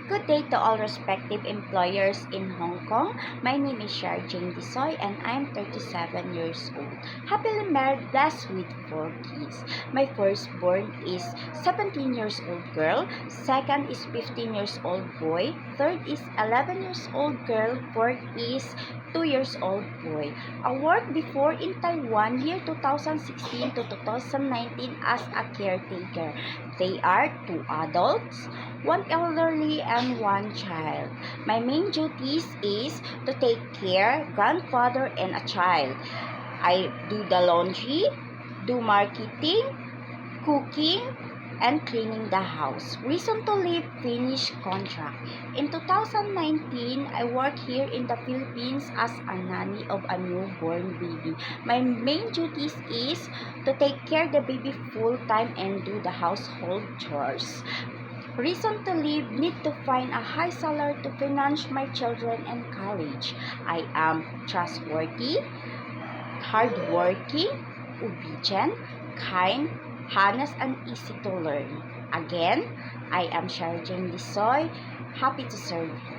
Good day to all respective employers in Hong Kong. My name is Shar Jane Disoy and I'm 37 years old. Happily married, blessed with 4 kids. My firstborn is 17 years old girl, second is 15 years old boy, third is 11 years old girl, fourth is 2 years old boy. I worked before in Taiwan year 2016 to 2019 as a caretaker. They are 2 adults, 1 elderly and 1 child. My main duties is to take care grandfather and a child. I do the laundry, do marketing, cooking, and cleaning the house. Reason to leave, finish contract. In 2019, I work here in the Philippines as a nanny of a newborn baby. My main duties is to take care the baby full time and do the household chores. Reason to leave, need to find a high salary to finance my children and college. I am trustworthy, hardworking, obedient, kind, honest, and easy to learn. Again, I am Shar Jane Disoy, happy to serve you.